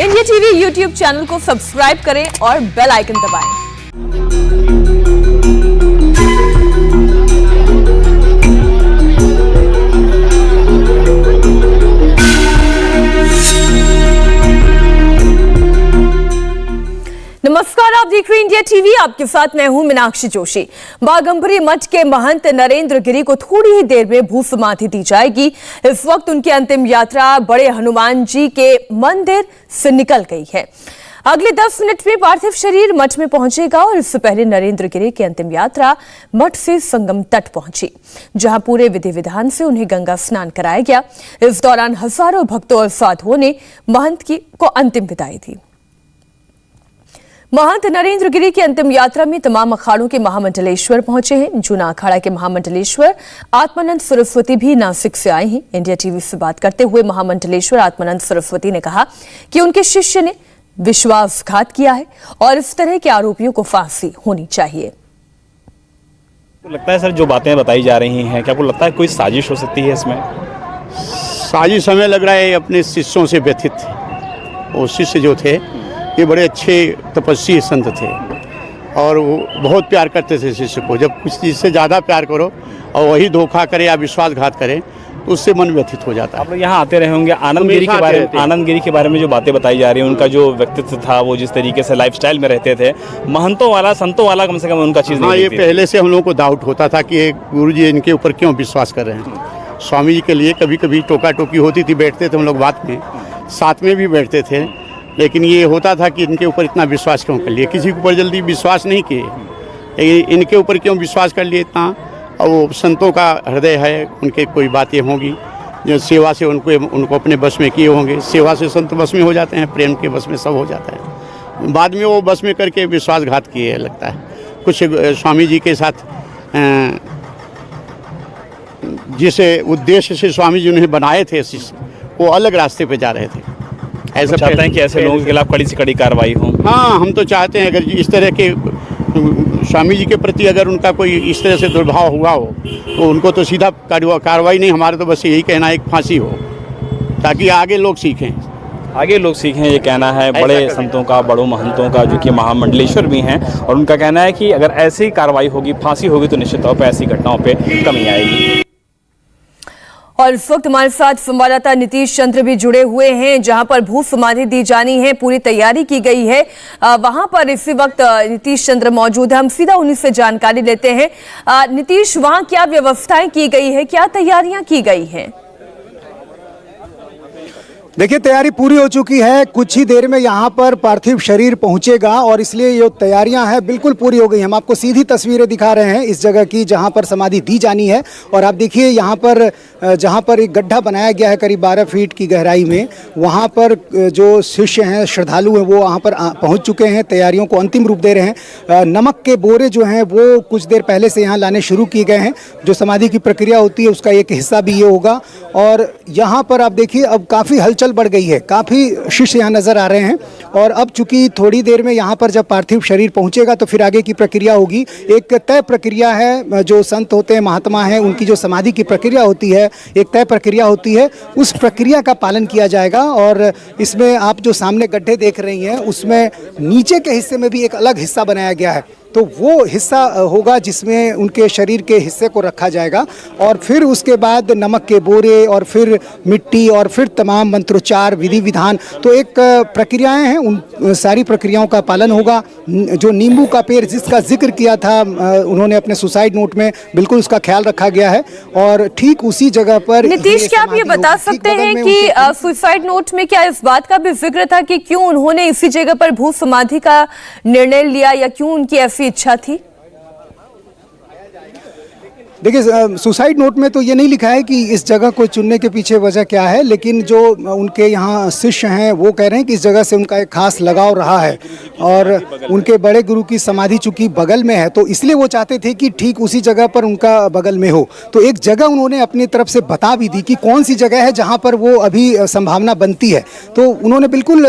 India TV YouTube channel को subscribe करें और बेल आइकन दबाएं। नमस्कार, आप देख रहे हैं इंडिया टीवी। आपके साथ मैं हूं मीनाक्षी जोशी। बाघंबरी मठ के महंत नरेंद्र गिरी को थोड़ी ही देर में भू समाधि दी जाएगी। इस वक्त उनकी अंतिम यात्रा बड़े हनुमान जी के मंदिर से निकल गई है। अगले 10 मिनट में पार्थिव शरीर मठ में पहुंचेगा और इससे पहले नरेंद्र गिरी की अंतिम यात्रा मठ से संगम तट पहुंची, जहां पूरे विधि विधान से उन्हें गंगा स्नान कराया गया। इस दौरान हजारों भक्तों और साधुओं ने महंत को अंतिम विदाई दी। महंत नरेंद्र गिरी की अंतिम यात्रा में तमाम अखाड़ों के महामंडलेश्वर पहुंचे हैं। जूना अखाड़ा के महामंडलेश्वर आत्मानंद सरस्वती भी नासिक से आए हैं। इंडिया टीवी से बात करते हुए महामंडलेश्वर आत्मानंद सरस्वती ने कहा कि उनके शिष्य ने विश्वासघात किया है और इस तरह के आरोपियों को फांसी होनी चाहिए। लगता है सर, जो बातें बताई जा रही हैं, क्या आपको लगता है कोई साजिश हो सकती है इसमें? साजिश हमें लग रहा है अपने शिष्यों से व्यथित थे। वो शिष्य जो थे ये बड़े अच्छे तपस्वी संत थे और वो बहुत प्यार करते थे शिष्य को। जब कुछ चीज़ से ज़्यादा प्यार करो और वही धोखा करे या विश्वासघात करे तो उससे मन व्यथित हो जाता है। आप लोग यहाँ आते रहे होंगे। आनंद गिरी के बारे में जो बातें बताई जा रही हैं, उनका जो व्यक्तित्व था, वो जिस तरीके से लाइफस्टाइल में रहते थे, महंतों वाला संतों वाला कम से कम उनका चीज़ नहीं। ये पहले से हम लोगों को डाउट होता था कि गुरु जी इनके ऊपर क्यों विश्वास कर रहे हैं। स्वामी जी के लिए कभी कभी टोका टोकी होती थी, बैठते थे हम लोग बात में, साथ में भी बैठते थे, लेकिन ये होता था कि इनके ऊपर इतना विश्वास क्यों कर लिए। किसी के ऊपर जल्दी विश्वास नहीं किए, लेकिन इनके ऊपर क्यों विश्वास कर लिए इतना। और वो संतों का हृदय है, उनके कोई बातें होंगी जो सेवा से उनको अपने बस में किए होंगे। सेवा से संत बस में हो जाते हैं, प्रेम के बस में सब हो जाता है। बाद में वो बस में करके विश्वासघात किए लगता है। कुछ स्वामी जी के साथ जिस उद्देश्य से स्वामी जी उन्हें बनाए थे वो अलग रास्ते पे जा रहे थे। ऐसा चाहते हैं कि ऐसे लोगों के खिलाफ कड़ी से कड़ी कार्रवाई हो? हाँ, हम तो चाहते हैं अगर इस तरह के स्वामी जी के प्रति अगर उनका कोई इस तरह से दुर्भाव हुआ हो तो उनको तो सीधा कार्रवाई नहीं, हमारा तो बस यही कहना है कि फांसी हो, ताकि आगे लोग सीखें। ये कहना है बड़े संतों का, बड़ों महंतों का, जो कि महामंडलेश्वर भी हैं, और उनका कहना है कि अगर ऐसी कार्रवाई होगी, फांसी होगी, तो निश्चित तौर पर ऐसी घटनाओं पर कमी आएगी। और इस वक्त हमारे साथ संवाददाता नीतीश चंद्र भी जुड़े हुए हैं, जहां पर भू समाधि दी जानी है, पूरी तैयारी की गई है। वहां पर इसी वक्त नीतीश चंद्र मौजूद है। हम सीधा उन्हीं से जानकारी लेते हैं। नीतीश, वहां क्या व्यवस्थाएं की गई है, क्या तैयारियां की गई हैं? देखिए, तैयारी पूरी हो चुकी है। कुछ ही देर में यहाँ पर पार्थिव शरीर पहुँचेगा और इसलिए ये तैयारियां हैं बिल्कुल पूरी हो गई। हम आपको सीधी तस्वीरें दिखा रहे हैं इस जगह की जहाँ पर समाधि दी जानी है। और आप देखिए यहाँ पर जहाँ पर एक गड्ढा बनाया गया है करीब 12 फीट की गहराई में, वहाँ पर जो शिष्य हैं, श्रद्धालु हैं, वो वहाँ पर पहुँच चुके हैं, तैयारियों को अंतिम रूप दे रहे हैं। नमक के बोरे जो हैं वो कुछ देर पहले से यहाँ लाने शुरू किए गए हैं। जो समाधि की प्रक्रिया होती है उसका एक हिस्सा भी ये होगा। और यहाँ पर आप देखिए अब काफ़ी हलचल बढ़ गई है, काफ़ी शिष्य यहाँ नज़र आ रहे हैं। और अब चूंकि थोड़ी देर में यहाँ पर जब पार्थिव शरीर पहुँचेगा तो फिर आगे की प्रक्रिया होगी। एक तय प्रक्रिया है, जो संत होते हैं, महात्मा हैं, उनकी जो समाधि की प्रक्रिया होती है, एक तय प्रक्रिया होती है, उस प्रक्रिया का पालन किया जाएगा। और इसमें आप जो सामने गड्ढे देख रही हैं उसमें नीचे के हिस्से में भी एक अलग हिस्सा बनाया गया है, तो वो हिस्सा होगा जिसमें उनके शरीर के हिस्से को रखा जाएगा। और फिर उसके बाद नमक के बोरे और फिर मिट्टी और फिर तमाम मंत्रोच्चार, विधि विधान, तो एक प्रक्रियाएं हैं, उन सारी प्रक्रियाओं का पालन होगा। जो नींबू का पेड़ जिसका जिक्र किया था उन्होंने अपने सुसाइड नोट में, बिल्कुल उसका ख्याल रखा गया है। और ठीक उसी जगह पर नीतीश, क्या आप ये बता सकते हैं कि सुसाइड नोट में क्या इस बात का भी जिक्र था कि क्यों उन्होंने इसी जगह पर भू समाधि का निर्णय लिया, या क्यों उनकी ऐसी इच्छा थी? देखिए, सुसाइड नोट में तो ये नहीं लिखा है कि इस जगह को चुनने के पीछे वजह क्या है, लेकिन जो उनके यहाँ शिष्य हैं वो कह रहे हैं कि इस जगह से उनका एक खास लगाव रहा है। और उनके बड़े गुरु की समाधि चूंकि बगल में है तो इसलिए वो चाहते थे कि ठीक उसी जगह पर उनका बगल में हो। तो एक जगह उन्होंने अपनी तरफ से बता भी दी कि कौन सी जगह है जहाँ पर वो अभी संभावना बनती है। तो उन्होंने बिल्कुल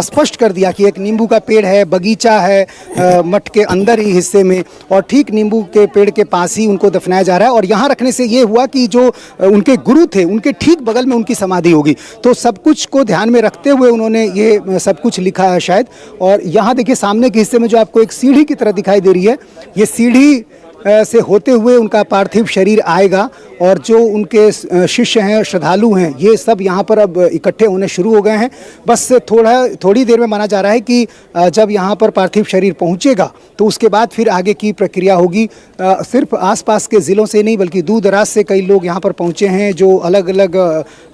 स्पष्ट कर दिया कि एक नींबू का पेड़ है, बगीचा है मठ के अंदर ही हिस्से में, और ठीक नींबू के पेड़ के पास ही उनको दफनाया जा रहा है। और यहाँ रखने से ये हुआ कि जो उनके गुरु थे उनके ठीक बगल में उनकी समाधि होगी, तो सब कुछ को ध्यान में रखते हुए उन्होंने ये सब कुछ लिखा है शायद। और यहाँ देखिए सामने के हिस्से में जो आपको एक सीढ़ी की तरह दिखाई दे रही है, ये सीढ़ी से होते हुए उनका पार्थिव शरीर आएगा और जो उनके शिष्य हैं, श्रद्धालु हैं, ये सब यहाँ पर अब इकट्ठे होने शुरू हो गए हैं। बस थोड़ी देर में माना जा रहा है कि जब यहाँ पर पार्थिव शरीर पहुँचेगा तो उसके बाद फिर आगे की प्रक्रिया होगी। सिर्फ आसपास के ज़िलों से नहीं बल्कि दूर दराज से कई लोग यहाँ पर पहुँचे हैं, जो अलग अलग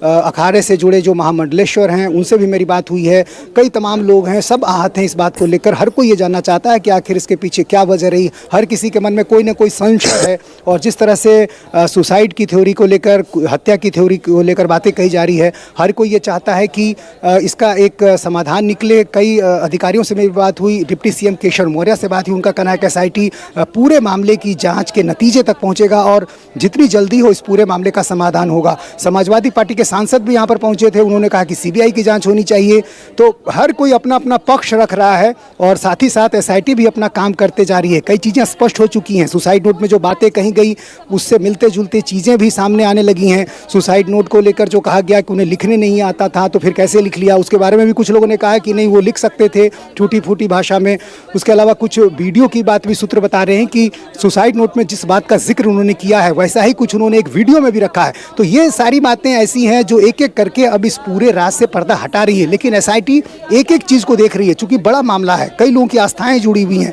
अखाड़े से जुड़े जो महामंडलेश्वर हैं उनसे भी मेरी बात हुई है। कई तमाम लोग हैं, सब आहत हैं इस बात को लेकर। हर कोई ये जानना चाहता है कि आखिर इसके पीछे क्या वजह रही। हर किसी के मन में कोई ना कोई संशय है। और जिस तरह से सुसाइड की थ्योरी को लेकर, हत्या की थ्योरी को लेकर बातें कही जा रही है, हर कोई ये चाहता है कि इसका एक समाधान निकले। कई अधिकारियों से मेरी बात हुई, डिप्टी सीएम केशव मौर्य से बात हुई। उनका कहना है कि एसआईटी पूरे मामले की जांच के नतीजे तक पहुंचेगा और जितनी जल्दी हो इस पूरे मामले का समाधान होगा। समाजवादी पार्टी के सांसद भी यहाँ पर पहुंचे थे, उन्होंने कहा कि सीबीआई की जांच होनी चाहिए। तो हर कोई अपना अपना पक्ष रख रहा है और साथ ही साथ एसआईटी भी अपना काम करते जा रही है। कई चीज़ें स्पष्ट हो चुकी हैं। सुसाइड नोट में जो बातें कही गई उससे मिलते जुलते चीज़ें भी सामने आने लगी हैं। सुसाइड नोट को लेकर जो कहा गया कि उन्हें लिखने नहीं आता था तो फिर कैसे लिख लिया, उसके बारे में भी कुछ लोगों ने कहा कि नहीं वो लिख सकते थे टूटी फूटी भाषा में। उसके अलावा कुछ वीडियो की बात भी सूत्र बता रहे हैं कि सुसाइड नोट में जिस बात का जिक्र उन्होंने किया है वैसा ही कुछ उन्होंने एक वीडियो में भी रखा है। तो ये सारी बातें ऐसी हैं जो एक एक करके अब इस पूरे राज से पर्दा हटा रही है। लेकिन एसआईटी एक एक चीज़ को देख रही है, चूंकि बड़ा मामला है, कई लोगों की आस्थाएं जुड़ी हुई हैं,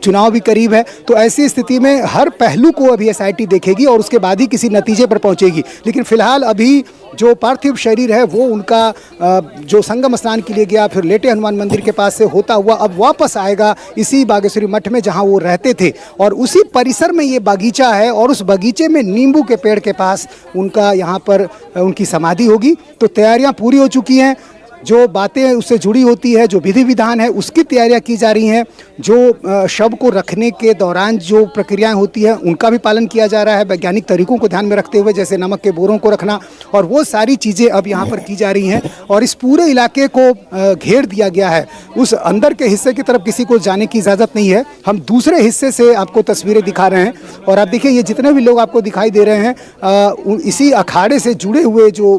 चुनाव भी करीब है, तो ऐसी स्थिति में हर पहलू को अभी एसआईटी देखेगी और उसके बाद ही किसी नतीजे पर पहुंचेगी। लेकिन फिलहाल अभी जो पार्थिव शरीर है वो उनका जो संगम स्नान के लिए गया, फिर लेटे हनुमान मंदिर के पास से होता हुआ अब वापस आएगा इसी बागेश्वरी मठ में जहां वो रहते थे। और उसी परिसर में ये बागीचा है और उस बगीचे में नींबू के पेड़ के पास उनका यहाँ पर उनकी समाधि होगी। तो तैयारियाँ पूरी हो चुकी हैं। जो बातें उससे जुड़ी होती है, जो विधि विधान है, उसकी तैयारियां की जा रही हैं। जो शव को रखने के दौरान जो प्रक्रियाएं होती हैं उनका भी पालन किया जा रहा है, वैज्ञानिक तरीकों को ध्यान में रखते हुए, जैसे नमक के बोरों को रखना, और वो सारी चीज़ें अब यहाँ पर की जा रही हैं। और इस पूरे इलाके को घेर दिया गया है। उस अंदर के हिस्से की तरफ किसी को जाने की इजाज़त नहीं है। हम दूसरे हिस्से से आपको तस्वीरें दिखा रहे हैं और आप देखिए ये जितने भी लोग आपको दिखाई दे रहे हैं इसी अखाड़े से जुड़े हुए जो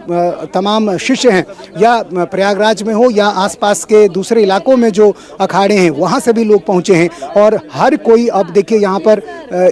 तमाम शिष्य हैं, या प्रयागराज में हो या आसपास के दूसरे इलाकों में जो अखाड़े हैं वहाँ से भी लोग पहुँचे हैं। और हर कोई अब देखिए यहाँ पर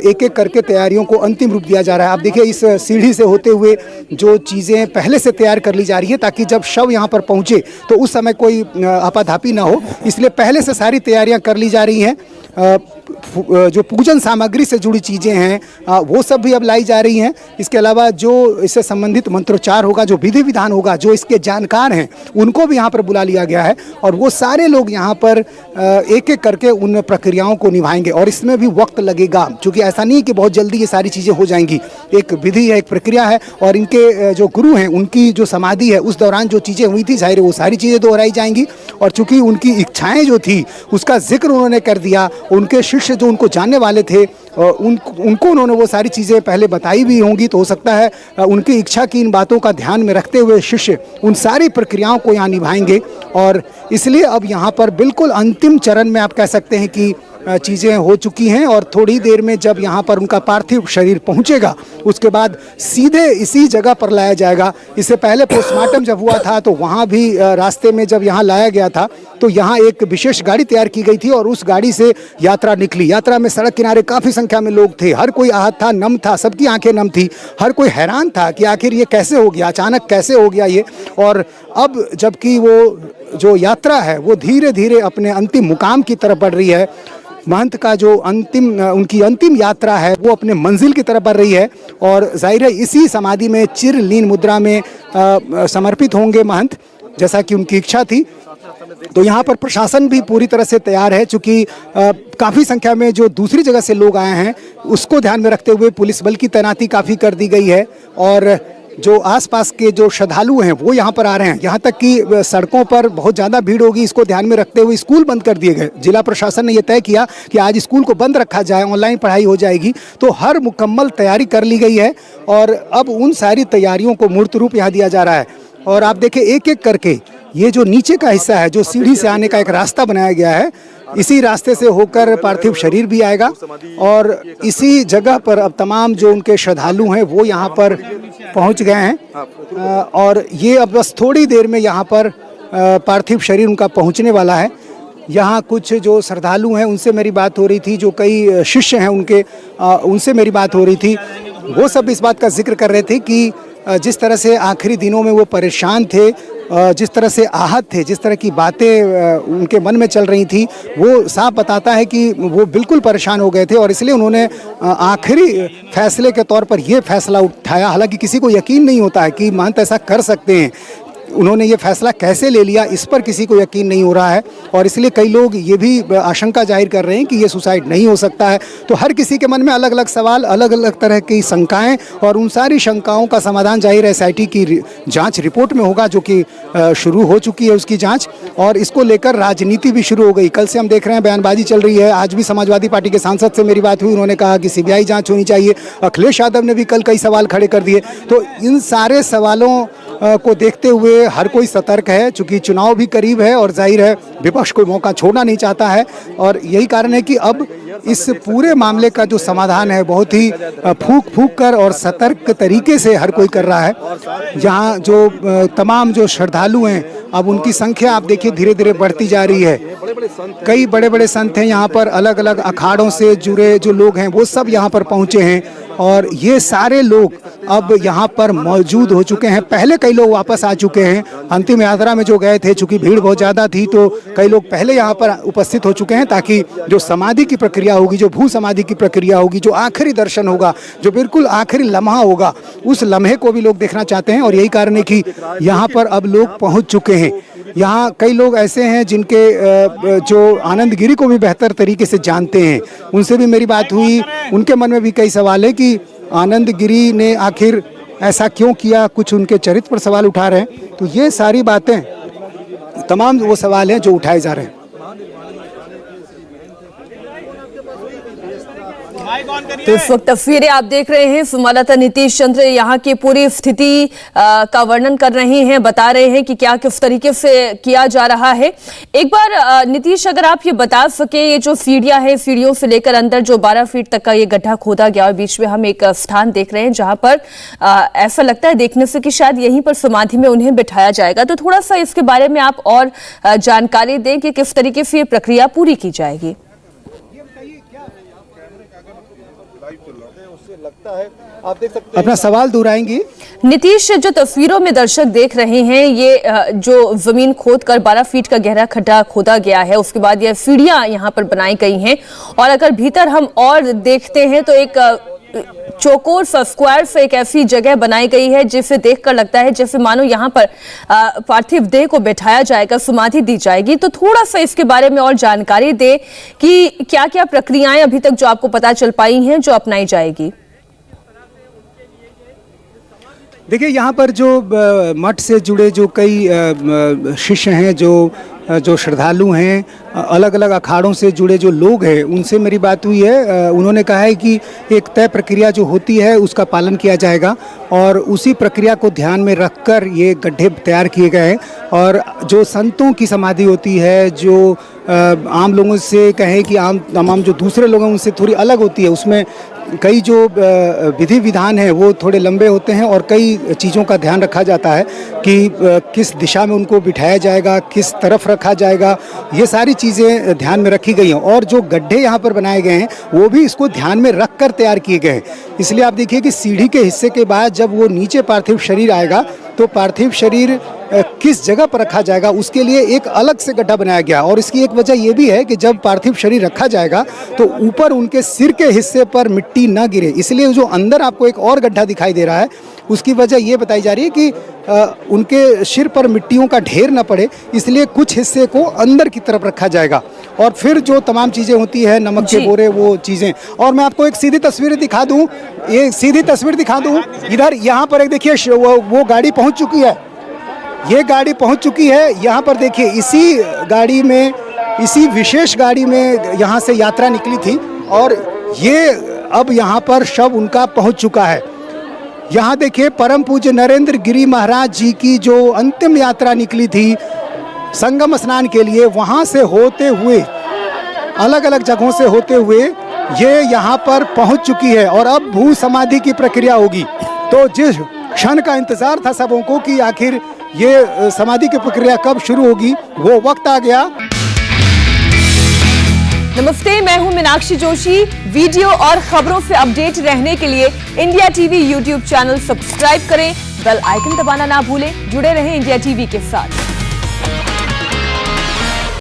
एक एक करके तैयारियों को अंतिम रूप दिया जा रहा है। आप देखिए इस सीढ़ी से होते हुए जो चीज़ें पहले से तैयार कर ली जा रही है ताकि जब शव यहाँ पर पहुँचे तो उस समय कोई आपाधापी ना हो, इसलिए पहले से सारी तैयारियाँ कर ली जा रही हैं। जो पूजन सामग्री से जुड़ी चीज़ें हैं वो सब भी अब लाई जा रही हैं। इसके अलावा जो इससे संबंधित मंत्रोच्चार होगा, जो विधि विधान होगा, जो इसके जानकार हैं उनको भी यहाँ पर बुला लिया गया है और वो सारे लोग यहाँ पर एक एक करके उन प्रक्रियाओं को निभाएंगे। और इसमें भी वक्त लगेगा, क्योंकि ऐसा नहीं कि बहुत जल्दी ये सारी चीज़ें हो जाएंगी। एक विधि है, एक प्रक्रिया है और इनके जो गुरु हैं उनकी जो समाधि है उस दौरान जो चीज़ें हुई थी जाहिर है वो सारी चीज़ें दोहराई जाएंगी। और चूँकि उनकी इच्छाएँ जो थी उसका जिक्र उन्होंने कर दिया, उनके शिष्य जो उनको जानने वाले थे उनको उन्होंने वो सारी चीज़ें पहले बताई भी होंगी, तो हो सकता है उनकी इच्छा की इन बातों का ध्यान में रखते हुए शिष्य उन सारी प्रक्रियाओं को यहाँ निभाएंगे। और इसलिए अब यहाँ पर बिल्कुल अंतिम चरण में आप कह सकते हैं कि चीज़ें हो चुकी हैं। और थोड़ी देर में जब यहाँ पर उनका पार्थिव शरीर पहुँचेगा उसके बाद सीधे इसी जगह पर लाया जाएगा। इससे पहले पोस्टमार्टम जब हुआ था तो वहाँ भी रास्ते में जब यहाँ लाया गया था तो यहाँ एक विशेष गाड़ी तैयार की गई थी और उस गाड़ी से यात्रा निकली। यात्रा में सड़क किनारे काफ़ी संख्या में लोग थे, हर कोई आहत था, नम था, सबकी आंखें नम थी, हर कोई हैरान था कि आखिर ये कैसे हो गया, अचानक कैसे हो गया ये। और अब जबकि वो जो यात्रा है वो धीरे धीरे अपने अंतिम मुकाम की तरफ बढ़ रही है, महंत का जो उनकी अंतिम यात्रा है वो अपने मंजिल की तरफ बढ़ रही है। और जाहिर है इसी समाधि में चिरलीन मुद्रा में समर्पित होंगे महंत, जैसा कि उनकी इच्छा थी। तो यहाँ पर प्रशासन भी पूरी तरह से तैयार है, चूँकि काफ़ी संख्या में जो दूसरी जगह से लोग आए हैं उसको ध्यान में रखते हुए पुलिस बल की तैनाती काफ़ी कर दी गई है। और जो आसपास के जो श्रद्धालु हैं वो यहाँ पर आ रहे हैं, यहाँ तक कि सड़कों पर बहुत ज़्यादा भीड़ होगी, इसको ध्यान में रखते हुए स्कूल बंद कर दिए गए। जिला प्रशासन ने यह तय किया कि आज स्कूल को बंद रखा जाए, ऑनलाइन पढ़ाई हो जाएगी। तो हर मुकम्मल तैयारी कर ली गई है और अब उन सारी तैयारियों को मूर्त रूप यहाँ दिया जा रहा है। और आप देखें एक एक करके ये जो नीचे का हिस्सा है, जो सीढ़ी से आने का एक रास्ता बनाया गया है, इसी रास्ते से होकर पार्थिव शरीर भी आएगा और इसी जगह पर अब तमाम जो उनके श्रद्धालु हैं वो यहाँ पर पहुँच गए हैं और ये अब बस थोड़ी देर में यहाँ पर पार्थिव शरीर उनका पहुँचने वाला है। यहाँ कुछ जो श्रद्धालु हैं उनसे मेरी बात हो रही थी, जो कई शिष्य हैं उनके, उनसे मेरी बात हो रही थी। वो सब इस बात का जिक्र कर रहे थे कि जिस तरह से आखिरी दिनों में वो परेशान थे, जिस तरह से आहत थे, जिस तरह की बातें उनके मन में चल रही थी, वो साफ बताता है कि वो बिल्कुल परेशान हो गए थे और इसलिए उन्होंने आखिरी फैसले के तौर पर ये फैसला उठाया। हालांकि किसी को यकीन नहीं होता है कि महंत ऐसा कर सकते हैं, उन्होंने ये फैसला कैसे ले लिया इस पर किसी को यकीन नहीं हो रहा है और इसलिए कई लोग ये भी आशंका जाहिर कर रहे हैं कि ये सुसाइड नहीं हो सकता है। तो हर किसी के मन में अलग अलग सवाल, अलग अलग तरह की शंकाएं और उन सारी शंकाओं का समाधान जाहिर एसआईटी की जांच रिपोर्ट में होगा, जो कि शुरू हो चुकी है उसकी जांच, और इसको लेकर राजनीति भी शुरू हो गई। कल से हम देख रहे हैं बयानबाजी चल रही है। आज भी समाजवादी पार्टी के सांसद से मेरी बात हुई, उन्होंने कहा कि सीबीआई जाँच होनी चाहिए। अखिलेश यादव ने भी कल कई सवाल खड़े कर दिए। तो इन सारे सवालों को देखते हुए हर कोई सतर्क है, चूँकि चुनाव भी करीब है और जाहिर है विपक्ष कोई मौका छोड़ना नहीं चाहता है और यही कारण है कि अब इस पूरे मामले का जो समाधान है बहुत ही फूंक कर और सतर्क तरीके से हर कोई कर रहा है। यहाँ जो तमाम जो श्रद्धालु हैं, अब उनकी संख्या आप देखिए धीरे धीरे बढ़ती जा रही है। कई बड़े बड़े संत हैं यहाँ पर, अलग अलग अखाड़ों से जुड़े जो लोग हैं वो सब यहाँ पर पहुँचे हैं और ये सारे लोग अब यहाँ पर मौजूद हो चुके हैं। पहले कई लोग वापस आ चुके हैं, अंतिम यात्रा में जो गए थे, चूँकि भीड़ बहुत ज़्यादा थी तो कई लोग पहले यहाँ पर उपस्थित हो चुके हैं, ताकि जो समाधि की प्रक्रिया होगी, जो भू समाधि की प्रक्रिया होगी, जो आखिरी दर्शन होगा, जो बिल्कुल आखिरी लम्हा होगा, उस लम्हे को भी लोग देखना चाहते हैं और यही कारण है कि यहाँ पर अब लोग पहुँच चुके हैं। यहाँ कई लोग ऐसे हैं जिनके जो आनंद गिरी को भी बेहतर तरीके से जानते हैं, उनसे भी मेरी बात हुई। उनके मन में भी कई सवाल है कि आनंद गिरी ने आखिर ऐसा क्यों किया, कुछ उनके चरित्र पर सवाल उठा रहे हैं। तो ये सारी बातें, तमाम वो सवाल हैं जो उठाए जा रहे हैं। तो इस वक्त तस्वीरें आप देख रहे हैं, संवाददाता नीतीश चंद्र यहाँ की पूरी स्थिति का वर्णन कर रहे हैं, बता रहे हैं कि क्या किस तरीके से किया जा रहा है। एक बार नीतीश, अगर आप ये बता सके, ये जो सीढ़ियां हैं, सीढ़ियों से लेकर अंदर जो 12 फीट तक का ये गड्ढा खोदा गया और बीच में हम एक स्थान देख रहे हैं जहां पर ऐसा लगता है देखने से कि शायद यहीं पर समाधि में उन्हें बिठाया जाएगा। तो थोड़ा सा इसके बारे में आप और जानकारी दें कि किस तरीके से ये प्रक्रिया पूरी की जाएगी। आप देख सकते हैं, अपना सवाल दोहराएंगी नीतीश? जो तस्वीरों में दर्शक देख रहे हैं, ये जो जमीन खोद कर 12 फीट का गहरा खड्डा खोदा गया है, उसके बाद ये सीढ़ियां यहाँ पर बनाई गई हैं और अगर भीतर हम और देखते हैं तो एक चौकोर स्क्वायर से एक ऐसी जगह बनाई गई है जिसे देखकर लगता है जैसे मानो यहाँ पर पार्थिव देह को बैठाया जाएगा, समाधि दी जाएगी। तो थोड़ा सा इसके बारे में और जानकारी दे कि क्या क्या प्रक्रियाएं अभी तक जो आपको पता चल पाई हैं जो अपनाई जाएगी। देखिए, यहाँ पर जो मठ से जुड़े जो कई शिष्य हैं, जो श्रद्धालु हैं, अलग अलग अखाड़ों से जुड़े जो लोग हैं, उनसे मेरी बात हुई है। उन्होंने कहा है कि एक तय प्रक्रिया जो होती है उसका पालन किया जाएगा और उसी प्रक्रिया को ध्यान में रखकर ये गड्ढे तैयार किए गए हैं। और जो संतों की समाधि होती है, जो आम लोगों से कहें कि तमाम जो दूसरे लोग हैं उनसे थोड़ी अलग होती है, उसमें कई जो विधि विधान है वो थोड़े लंबे होते हैं और कई चीज़ों का ध्यान रखा जाता है कि किस दिशा में उनको बिठाया जाएगा, किस तरफ रखा जाएगा, ये सारी चीज़ें ध्यान में रखी गई हैं। और जो गड्ढे यहाँ पर बनाए गए हैं वो भी इसको ध्यान में रख कर तैयार किए गए हैं। इसलिए आप देखिए कि सीढ़ी के हिस्से के बाद जब वो नीचे पार्थिव शरीर आएगा तो पार्थिव शरीर किस जगह पर रखा जाएगा उसके लिए एक अलग से गड्ढा बनाया गया। और इसकी एक वजह ये भी है कि जब पार्थिव शरीर रखा जाएगा तो ऊपर उनके सिर के हिस्से पर मिट्टी न गिरे, इसलिए जो अंदर आपको एक और गड्ढा दिखाई दे रहा है उसकी वजह ये बताई जा रही है कि उनके सिर पर मिट्टियों का ढेर न पड़े, इसलिए कुछ हिस्से को अंदर की तरफ रखा जाएगा और फिर जो तमाम चीज़ें होती है, नमक के बोरे, वो चीज़ें। और मैं आपको एक सीधी तस्वीर दिखा दूं, ये सीधी तस्वीर दिखा दूं, इधर यहाँ पर एक देखिए वो गाड़ी पहुँच चुकी है, ये गाड़ी पहुँच चुकी है। यहाँ पर देखिए इसी गाड़ी में, इसी विशेष गाड़ी में यहाँ से यात्रा निकली थी और ये अब यहाँ पर शव उनका पहुँच चुका है। यहाँ देखिए परम पूज्य नरेंद्र गिरी महाराज जी की जो अंतिम यात्रा निकली थी संगम स्नान के लिए, वहाँ से होते हुए अलग अलग जगहों से होते हुए ये यहाँ पर पहुँच चुकी है और अब भू समाधि की प्रक्रिया होगी। तो जिस क्षण का इंतजार था सबों को कि आखिर ये समाधि की प्रक्रिया कब शुरू होगी, वो वक्त आ गया। नमस्ते, मैं हूं मीनाक्षी जोशी। वीडियो और खबरों से अपडेट रहने के लिए India TV YouTube channel subscribe करें, बेल आइकन दबाना ना भूलें। जुड़े रहें इंडिया टीवी के साथ।